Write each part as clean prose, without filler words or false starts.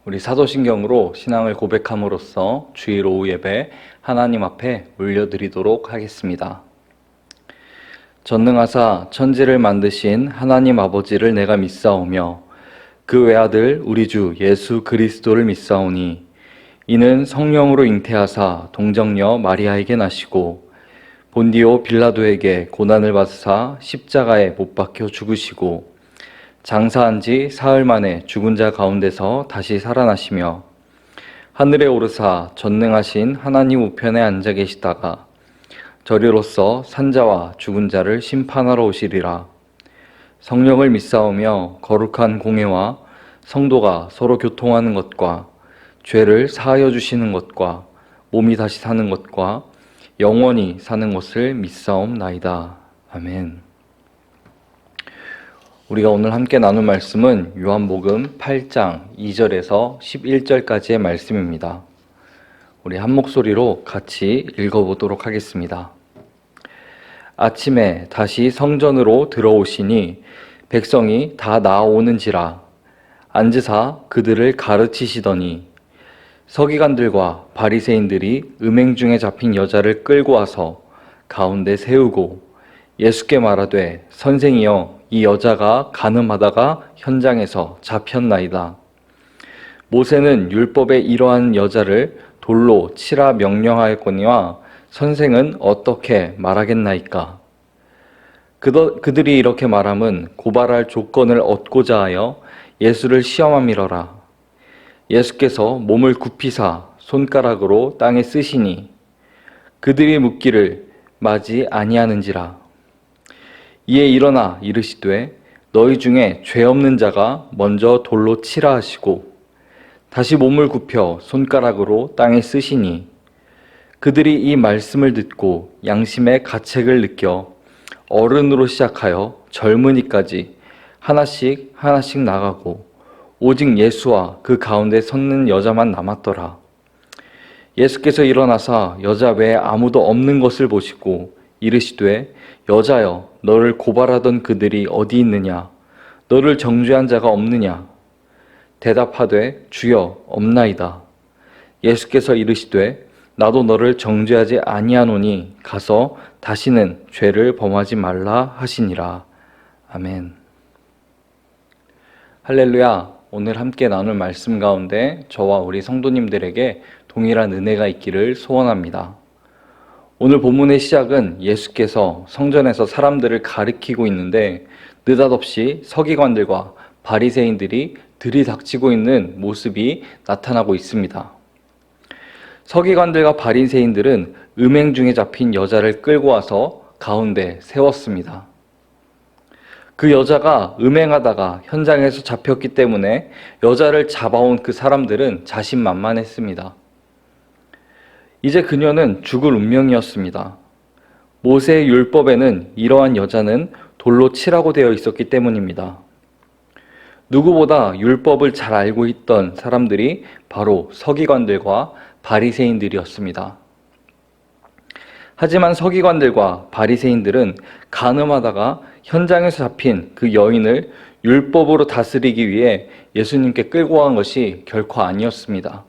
우리 사도신경으로 신앙을 고백함으로써 주일 오후 예배 하나님 앞에 올려드리도록 하겠습니다. 전능하사 천지를 만드신 하나님 아버지를 내가 믿사오며 그 외아들 우리 주 예수 그리스도를 믿사오니 이는 성령으로 잉태하사 동정녀 마리아에게 나시고 본디오 빌라도에게 고난을 받으사 십자가에 못 박혀 죽으시고 장사한 지 사흘 만에 죽은 자 가운데서 다시 살아나시며 하늘에 오르사 전능하신 하나님 우편에 앉아 계시다가 저리로서 산자와 죽은 자를 심판하러 오시리라. 성령을 믿사오며 거룩한 공회와 성도가 서로 교통하는 것과 죄를 사하여 주시는 것과 몸이 다시 사는 것과 영원히 사는 것을 믿사옵나이다. 아멘. 우리가 오늘 함께 나눌 말씀은 요한복음 8장 2절에서 11절까지의 말씀입니다. 우리 한 목소리로 같이 읽어보도록 하겠습니다. 아침에 다시 성전으로 들어오시니 백성이 다 나아오는지라 앉으사 그들을 가르치시더니 서기관들과 바리새인들이 음행 중에 잡힌 여자를 끌고 와서 가운데 세우고 예수께 말하되 선생이여 이 여자가 간음하다가 현장에서 잡혔나이다. 모세는 율법에 이러한 여자를 돌로 치라 명령하였거니와 선생은 어떻게 말하겠나이까? 그들이 이렇게 말함은 고발할 조건을 얻고자 하여 예수를 시험함이러라. 예수께서 몸을 굽히사 손가락으로 땅에 쓰시니 그들이 묻기를 마지 아니하는지라. 이에 일어나 이르시되 너희 중에 죄 없는 자가 먼저 돌로 치라 하시고 다시 몸을 굽혀 손가락으로 땅에 쓰시니 그들이 이 말씀을 듣고 양심의 가책을 느껴 어른으로 시작하여 젊은이까지 하나씩 나가고 오직 예수와 그 가운데 섰는 여자만 남았더라. 예수께서 일어나사 여자 외에 아무도 없는 것을 보시고 이르시되 여자여 너를 고발하던 그들이 어디 있느냐? 너를 정죄한 자가 없느냐? 대답하되 주여 없나이다. 예수께서 이르시되 나도 너를 정죄하지 아니하노니 가서 다시는 죄를 범하지 말라 하시니라. 아멘. 할렐루야. 오늘 함께 나눌 말씀 가운데 저와 우리 성도님들에게 동일한 은혜가 있기를 소원합니다. 오늘 본문의 시작은 예수께서 성전에서 사람들을 가리키고 있는데 느닷없이 서기관들과 바리새인들이 들이닥치고 있는 모습이 나타나고 있습니다. 서기관들과 바리새인들은 음행 중에 잡힌 여자를 끌고 와서 가운데 세웠습니다. 그 여자가 음행하다가 현장에서 잡혔기 때문에 여자를 잡아온 그 사람들은 자신만만했습니다. 이제 그녀는 죽을 운명이었습니다. 모세의 율법에는 이러한 여자는 돌로 치라고 되어 있었기 때문입니다. 누구보다 율법을 잘 알고 있던 사람들이 바로 서기관들과 바리새인들이었습니다. 하지만 서기관들과 바리새인들은 간음하다가 현장에서 잡힌 그 여인을 율법으로 다스리기 위해 예수님께 끌고 간 것이 결코 아니었습니다.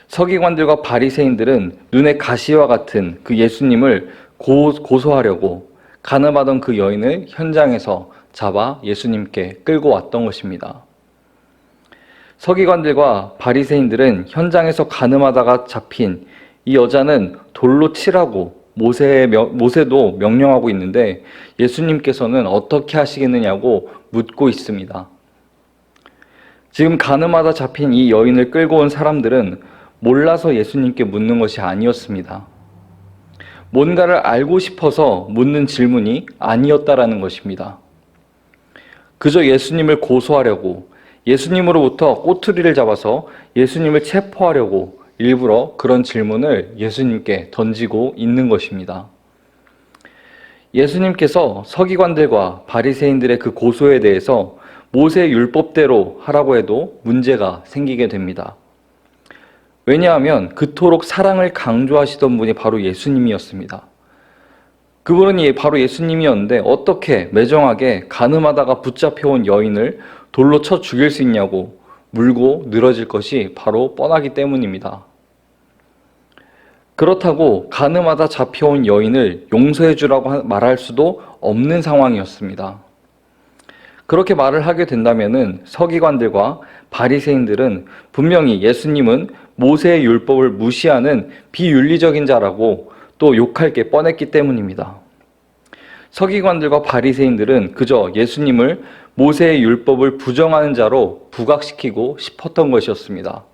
서기관들과 바리새인들은 눈에 가시와 같은 그 예수님을 고소하려고 간음하던 그 여인을 현장에서 잡아 예수님께 끌고 왔던 것입니다. 서기관들과 바리새인들은 현장에서 간음하다가 잡힌 이 여자는 돌로 치라고 모세도 명령하고 있는데 예수님께서는 어떻게 하시겠느냐고 묻고 있습니다. 지금 간음하다 잡힌 이 여인을 끌고 온 사람들은 몰라서 예수님께 묻는 것이 아니었습니다. 뭔가를 알고 싶어서 묻는 질문이 아니었다라는 것입니다. 그저 예수님을 고소하려고, 예수님으로부터 꼬투리를 잡아서 예수님을 체포하려고 일부러 그런 질문을 예수님께 던지고 있는 것입니다. 예수님께서 서기관들과 바리새인들의 그 고소에 대해서 모세의 율법대로 하라고 해도 문제가 생기게 됩니다. 왜냐하면 그토록 사랑을 강조하시던 분이 바로 예수님이었습니다. 그분은 바로 예수님이었는데 어떻게 매정하게 간음하다가 붙잡혀온 여인을 돌로 쳐 죽일 수 있냐고 물고 늘어질 것이 바로 뻔하기 때문입니다. 그렇다고 가늠하다 잡혀온 여인을 용서해 주라고 말할 수도 없는 상황이었습니다. 그렇게 말을 하게 된다면은 서기관들과 바리새인들은 분명히 예수님은 모세의 율법을 무시하는 비윤리적인 자라고 또 욕할 게 뻔했기 때문입니다. 서기관들과 바리새인들은 그저 예수님을 모세의 율법을 부정하는 자로 부각시키고 싶었던 것이었습니다.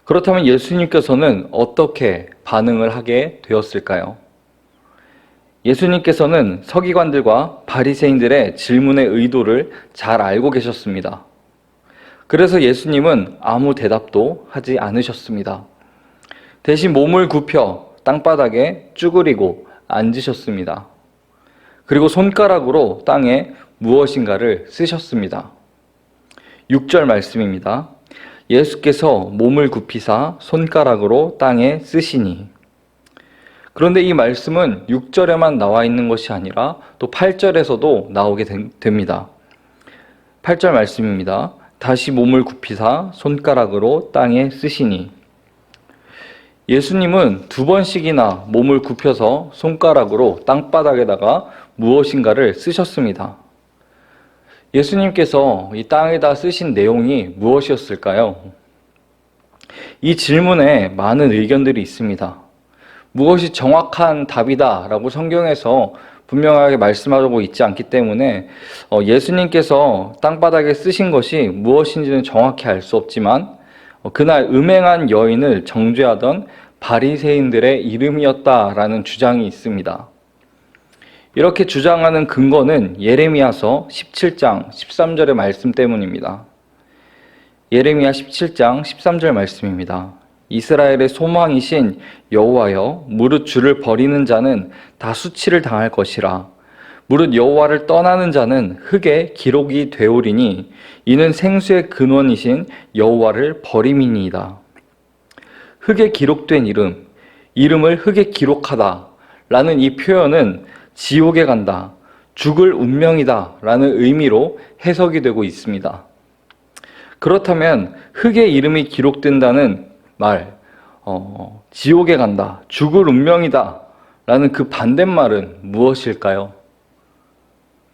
그렇다면 예수님께서는 어떻게 반응을 하게 되었을까요? 예수님께서는 서기관들과 바리새인들의 질문의 의도를 잘 알고 계셨습니다. 그래서 예수님은 아무 대답도 하지 않으셨습니다. 대신 몸을 굽혀 땅바닥에 쭈그리고 앉으셨습니다. 그리고 손가락으로 땅에 무엇인가를 쓰셨습니다. 6절 말씀입니다. 예수께서 몸을 굽히사 손가락으로 땅에 쓰시니. 그런데 이 말씀은 6절에만 나와 있는 것이 아니라 또 8절에서도 나오게 됩니다. 8절 말씀입니다. 다시 몸을 굽히사 손가락으로 땅에 쓰시니. 예수님은 2번씩이나 몸을 굽혀서 손가락으로 땅바닥에다가 무엇인가를 쓰셨습니다. 예수님께서 이 땅에다 쓰신 내용이 무엇이었을까요? 이 질문에 많은 의견들이 있습니다. 무엇이 정확한 답이다 라고 성경에서 분명하게 말씀하고 있지 않기 때문에 예수님께서 땅바닥에 쓰신 것이 무엇인지는 정확히 알 수 없지만 그날 음행한 여인을 정죄하던 바리새인들의 이름이었다라는 주장이 있습니다. 이렇게 주장하는 근거는 예레미야서 17장 13절의 말씀 때문입니다. 예레미야 17장 13절 말씀입니다. 이스라엘의 소망이신 여호와여, 무릇 주를 버리는 자는 다 수치를 당할 것이라. 무릇 여호와를 떠나는 자는 흙에 기록이 되오리니 이는 생수의 근원이신 여호와를 버림이니이다. 흙에 기록된 이름을 흙에 기록하다 라는 이 표현은 지옥에 간다, 죽을 운명이다 라는 의미로 해석이 되고 있습니다. 그렇다면 흙에 이름이 기록된다는 말, 지옥에 간다, 죽을 운명이다 라는 그 반대말은 무엇일까요?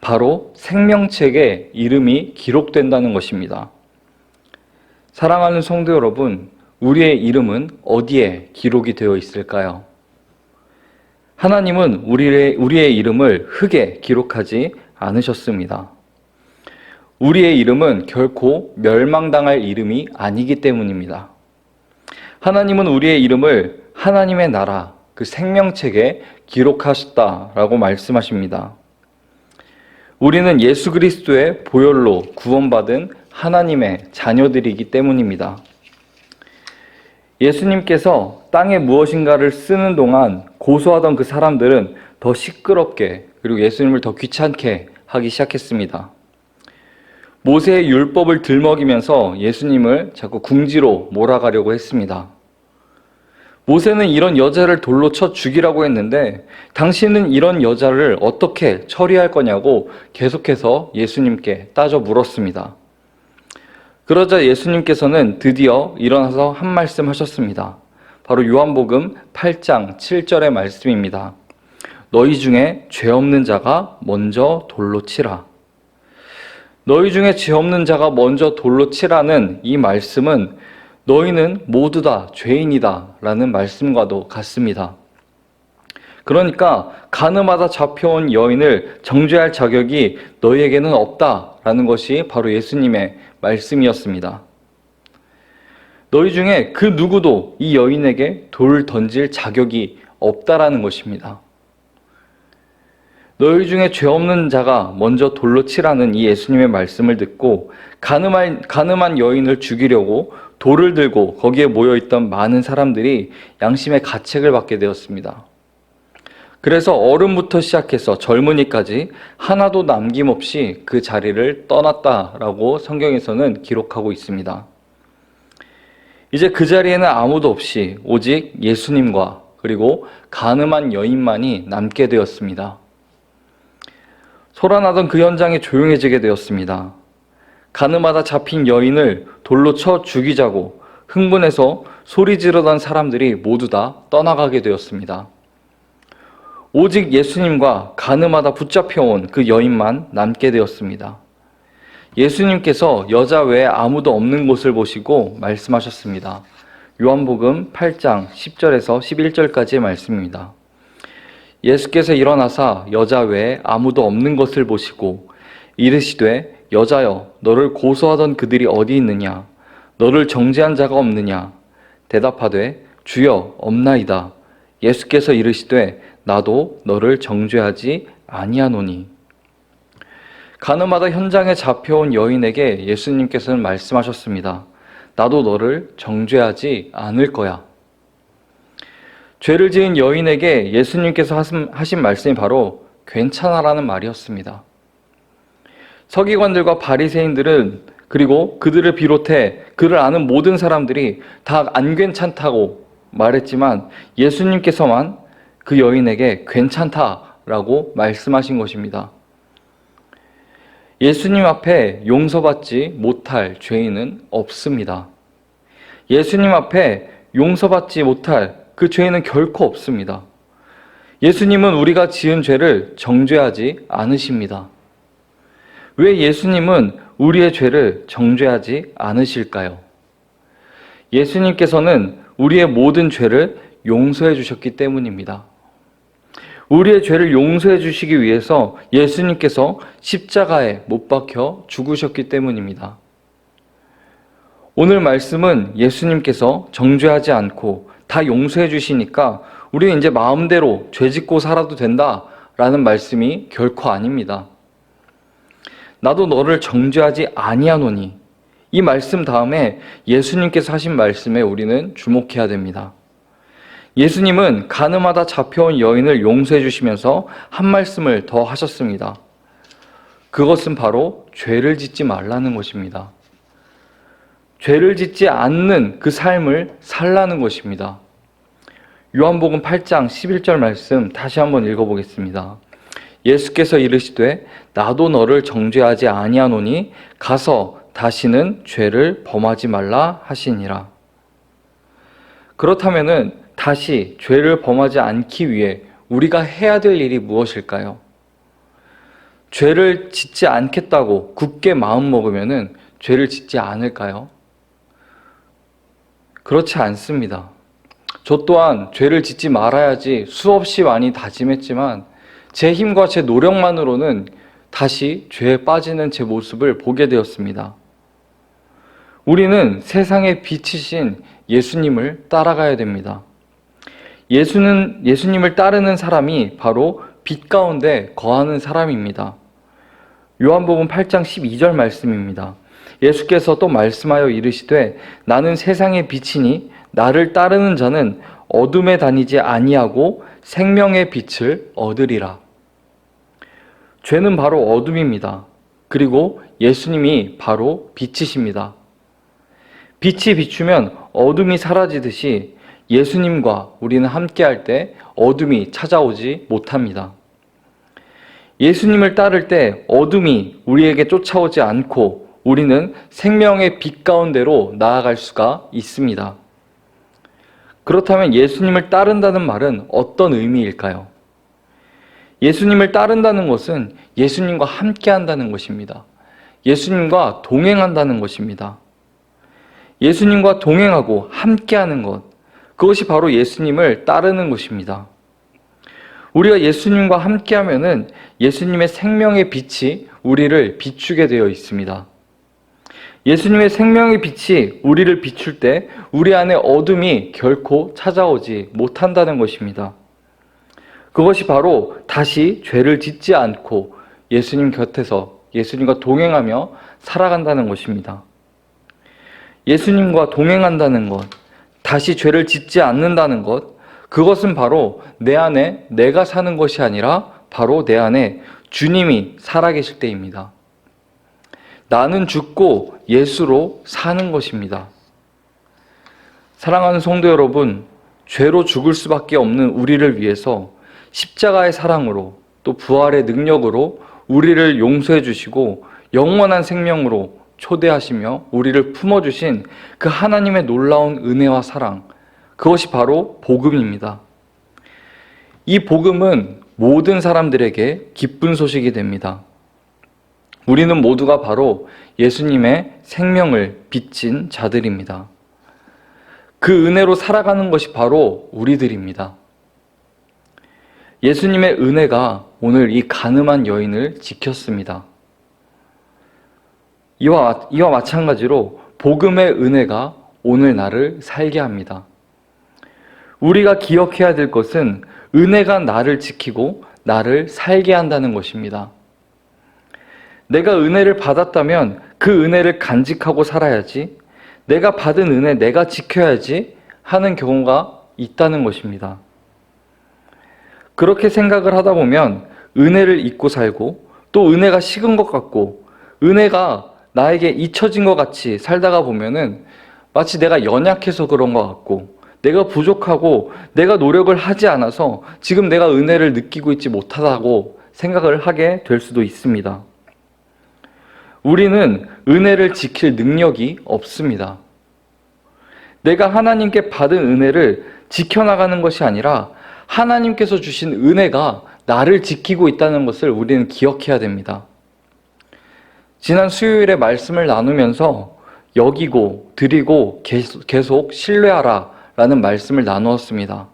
바로 생명책에 이름이 기록된다는 것입니다. 사랑하는 성도 여러분, 우리의 이름은 어디에 기록이 되어 있을까요? 하나님은 우리의 이름을 흙에 기록하지 않으셨습니다. 우리의 이름은 결코 멸망당할 이름이 아니기 때문입니다. 하나님은 우리의 이름을 하나님의 나라, 그 생명책에 기록하셨다라고 말씀하십니다. 우리는 예수 그리스도의 보혈로 구원받은 하나님의 자녀들이기 때문입니다. 예수님께서 땅에 무엇인가를 쓰는 동안 고소하던 그 사람들은 더 시끄럽게 그리고 예수님을 더 귀찮게 하기 시작했습니다. 모세의 율법을 들먹이면서 예수님을 자꾸 궁지로 몰아가려고 했습니다. 모세는 이런 여자를 돌로 쳐 죽이라고 했는데 당신은 이런 여자를 어떻게 처리할 거냐고 계속해서 예수님께 따져 물었습니다. 그러자 예수님께서는 드디어 일어나서 한 말씀 하셨습니다. 바로 요한복음 8장 7절의 말씀입니다. 너희 중에 죄 없는 자가 먼저 돌로 치라. 너희 중에 죄 없는 자가 먼저 돌로 치라는 이 말씀은 너희는 모두 다 죄인이다 라는 말씀과도 같습니다. 그러니까 가늠하다 잡혀온 여인을 정죄할 자격이 너희에게는 없다라는 것이 바로 예수님의 말씀이었습니다. 너희 중에 그 누구도 이 여인에게 돌을 던질 자격이 없다라는 것입니다. 너희 중에 죄 없는 자가 먼저 돌로 치라는 이 예수님의 말씀을 듣고 가늠한 여인을 죽이려고 돌을 들고 거기에 모여있던 많은 사람들이 양심의 가책을 받게 되었습니다. 그래서 어른부터 시작해서 젊은이까지 하나도 남김없이 그 자리를 떠났다라고 성경에서는 기록하고 있습니다. 이제 그 자리에는 아무도 없이 오직 예수님과 그리고 가늠한 여인만이 남게 되었습니다. 소란하던 그 현장이 조용해지게 되었습니다. 가늠하다 잡힌 여인을 돌로 쳐 죽이자고 흥분해서 소리 지르던 사람들이 모두 다 떠나가게 되었습니다. 오직 예수님과 가늠하다 붙잡혀온 그 여인만 남게 되었습니다. 예수님께서 여자 외에 아무도 없는 곳을 보시고 말씀하셨습니다. 요한복음 8장 10절에서 11절까지의 말씀입니다. 예수께서 일어나사 여자 외에 아무도 없는 것을 보시고 이르시되 여자여 너를 고소하던 그들이 어디 있느냐? 너를 정죄한 자가 없느냐? 대답하되 주여 없나이다. 예수께서 이르시되 나도 너를 정죄하지 아니하노니. 가늠하다 현장에 잡혀온 여인에게 예수님께서는 말씀하셨습니다. 나도 너를 정죄하지 않을 거야. 죄를 지은 여인에게 예수님께서 하신 말씀이 바로 괜찮아라는 말이었습니다. 서기관들과 바리새인들은 그리고 그들을 비롯해 그를 아는 모든 사람들이 다 안 괜찮다고 말했지만 예수님께서만 그 여인에게 괜찮다라고 말씀하신 것입니다. 예수님 앞에 용서받지 못할 죄인은 없습니다. 예수님 앞에 용서받지 못할 그 죄인은 결코 없습니다. 예수님은 우리가 지은 죄를 정죄하지 않으십니다. 왜 예수님은 우리의 죄를 정죄하지 않으실까요? 예수님께서는 우리의 모든 죄를 용서해 주셨기 때문입니다. 우리의 죄를 용서해 주시기 위해서 예수님께서 십자가에 못 박혀 죽으셨기 때문입니다. 오늘 말씀은 예수님께서 정죄하지 않고 다 용서해 주시니까 우리는 이제 마음대로 죄 짓고 살아도 된다라는 말씀이 결코 아닙니다. 나도 너를 정죄하지 아니하노니, 이 말씀 다음에 예수님께서 하신 말씀에 우리는 주목해야 됩니다. 예수님은 가늠하다 잡혀온 여인을 용서해 주시면서 한 말씀을 더 하셨습니다. 그것은 바로 죄를 짓지 말라는 것입니다. 죄를 짓지 않는 그 삶을 살라는 것입니다. 요한복음 8장 11절 말씀 다시 한번 읽어보겠습니다. 예수께서 이르시되 나도 너를 정죄하지 아니하노니 가서 다시는 죄를 범하지 말라 하시니라. 그렇다면은 다시 죄를 범하지 않기 위해 우리가 해야 될 일이 무엇일까요? 죄를 짓지 않겠다고 굳게 마음먹으면은 죄를 짓지 않을까요? 그렇지 않습니다. 저 또한 죄를 짓지 말아야지 수없이 많이 다짐했지만 제 힘과 제 노력만으로는 다시 죄에 빠지는 제 모습을 보게 되었습니다. 우리는 세상의 빛이신 예수님을 따라가야 됩니다. 예수님을 따르는 사람이 바로 빛 가운데 거하는 사람입니다. 요한복음 8장 12절 말씀입니다. 예수께서 또 말씀하여 이르시되 나는 세상의 빛이니 나를 따르는 자는 어둠에 다니지 아니하고 생명의 빛을 얻으리라. 죄는 바로 어둠입니다. 그리고 예수님이 바로 빛이십니다. 빛이 비추면 어둠이 사라지듯이 예수님과 우리는 함께할 때 어둠이 찾아오지 못합니다. 예수님을 따를 때 어둠이 우리에게 쫓아오지 않고 우리는 생명의 빛 가운데로 나아갈 수가 있습니다. 그렇다면 예수님을 따른다는 말은 어떤 의미일까요? 예수님을 따른다는 것은 예수님과 함께 한다는 것입니다. 예수님과 동행한다는 것입니다. 예수님과 동행하고 함께 하는 것, 그것이 바로 예수님을 따르는 것입니다. 우리가 예수님과 함께 하면은 예수님의 생명의 빛이 우리를 비추게 되어 있습니다. 예수님의 생명의 빛이 우리를 비출 때 우리 안에 어둠이 결코 찾아오지 못한다는 것입니다. 그것이 바로 다시 죄를 짓지 않고 예수님 곁에서 예수님과 동행하며 살아간다는 것입니다. 예수님과 동행한다는 것, 다시 죄를 짓지 않는다는 것, 그것은 바로 내 안에 내가 사는 것이 아니라 바로 내 안에 주님이 살아계실 때입니다. 나는 죽고 예수로 사는 것입니다. 사랑하는 성도 여러분, 죄로 죽을 수밖에 없는 우리를 위해서 십자가의 사랑으로 또 부활의 능력으로 우리를 용서해 주시고 영원한 생명으로 초대하시며 우리를 품어주신 그 하나님의 놀라운 은혜와 사랑, 그것이 바로 복음입니다. 이 복음은 모든 사람들에게 기쁜 소식이 됩니다. 우리는 모두가 바로 예수님의 생명을 빚진 자들입니다. 그 은혜로 살아가는 것이 바로 우리들입니다. 예수님의 은혜가 오늘 이 간음한 여인을 지켰습니다. 이와 마찬가지로 복음의 은혜가 오늘 나를 살게 합니다. 우리가 기억해야 될 것은 은혜가 나를 지키고 나를 살게 한다는 것입니다. 내가 은혜를 받았다면 그 은혜를 간직하고 살아야지, 내가 받은 은혜 내가 지켜야지 하는 경우가 있다는 것입니다. 그렇게 생각을 하다 보면 은혜를 잊고 살고 또 은혜가 식은 것 같고 은혜가 나에게 잊혀진 것 같이 살다가 보면은 마치 내가 연약해서 그런 것 같고 내가 부족하고 내가 노력을 하지 않아서 지금 내가 은혜를 느끼고 있지 못하다고 생각을 하게 될 수도 있습니다. 우리는 은혜를 지킬 능력이 없습니다. 내가 하나님께 받은 은혜를 지켜나가는 것이 아니라 하나님께서 주신 은혜가 나를 지키고 있다는 것을 우리는 기억해야 됩니다. 지난 수요일에 말씀을 나누면서 여기고 드리고 계속 신뢰하라 라는 말씀을 나누었습니다.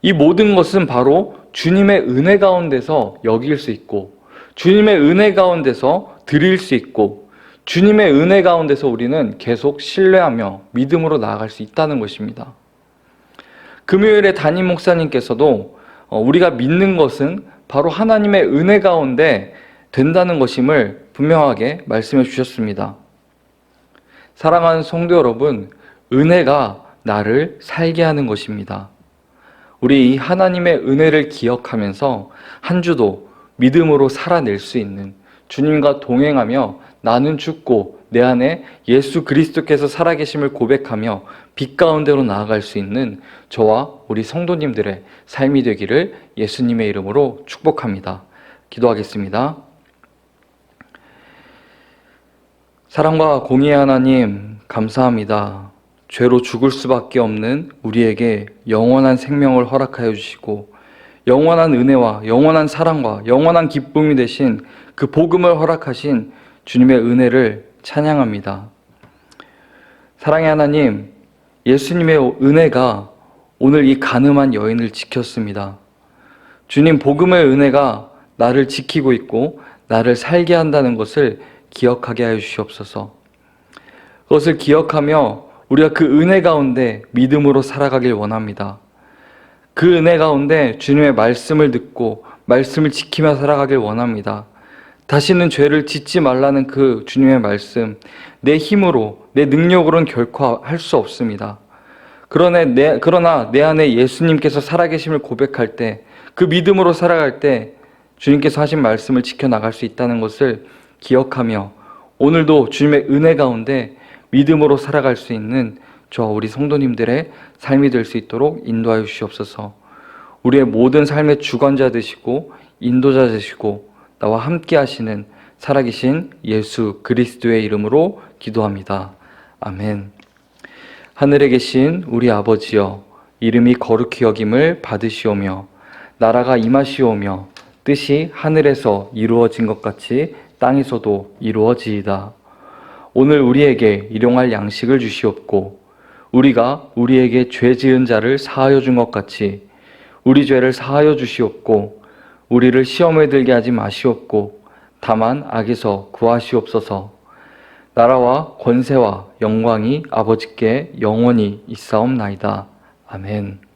이 모든 것은 바로 주님의 은혜 가운데서 여길 수 있고 주님의 은혜 가운데서 드릴 수 있고 주님의 은혜 가운데서 우리는 계속 신뢰하며 믿음으로 나아갈 수 있다는 것입니다. 금요일에 담임 목사님께서도 우리가 믿는 것은 바로 하나님의 은혜 가운데 된다는 것임을 분명하게 말씀해 주셨습니다. 사랑하는 성도 여러분, 은혜가 나를 살게 하는 것입니다. 우리 이 하나님의 은혜를 기억하면서 한 주도 믿음으로 살아낼 수 있는, 주님과 동행하며 나는 죽고 내 안에 예수 그리스도께서 살아계심을 고백하며 빛 가운데로 나아갈 수 있는 저와 우리 성도님들의 삶이 되기를 예수님의 이름으로 축복합니다. 기도하겠습니다. 사랑과 공의의 하나님, 감사합니다. 죄로 죽을 수밖에 없는 우리에게 영원한 생명을 허락하여 주시고 영원한 은혜와 영원한 사랑과 영원한 기쁨이 되신 그 복음을 허락하신 주님의 은혜를 찬양합니다. 사랑의 하나님, 예수님의 은혜가 오늘 이 간음한 여인을 지켰습니다. 주님, 복음의 은혜가 나를 지키고 있고 나를 살게 한다는 것을 기억하게 하여 주시옵소서. 그것을 기억하며 우리가 그 은혜 가운데 믿음으로 살아가길 원합니다. 그 은혜 가운데 주님의 말씀을 듣고 말씀을 지키며 살아가길 원합니다. 다시는 죄를 짓지 말라는 그 주님의 말씀, 내 힘으로, 내 능력으로는 결코 할 수 없습니다. 그러나 내 안에 예수님께서 살아계심을 고백할 때, 그 믿음으로 살아갈 때 주님께서 하신 말씀을 지켜나갈 수 있다는 것을 기억하며 오늘도 주님의 은혜 가운데 믿음으로 살아갈 수 있는 저와 우리 성도님들의 삶이 될 수 있도록 인도하여 주시옵소서. 우리의 모든 삶의 주관자 되시고 인도자 되시고 나와 함께 하시는 살아계신 예수 그리스도의 이름으로 기도합니다. 아멘. 하늘에 계신 우리 아버지여, 이름이 거룩히 여김을 받으시오며 나라가 임하시오며 뜻이 하늘에서 이루어진 것 같이 땅에서도 이루어지이다. 오늘 우리에게 일용할 양식을 주시옵고 우리가 우리에게 죄 지은 자를 사하여 준 것 같이 우리 죄를 사하여 주시옵고 우리를 시험에 들게 하지 마시옵고 다만 악에서 구하시옵소서. 나라와 권세와 영광이 아버지께 영원히 있사옵나이다. 아멘.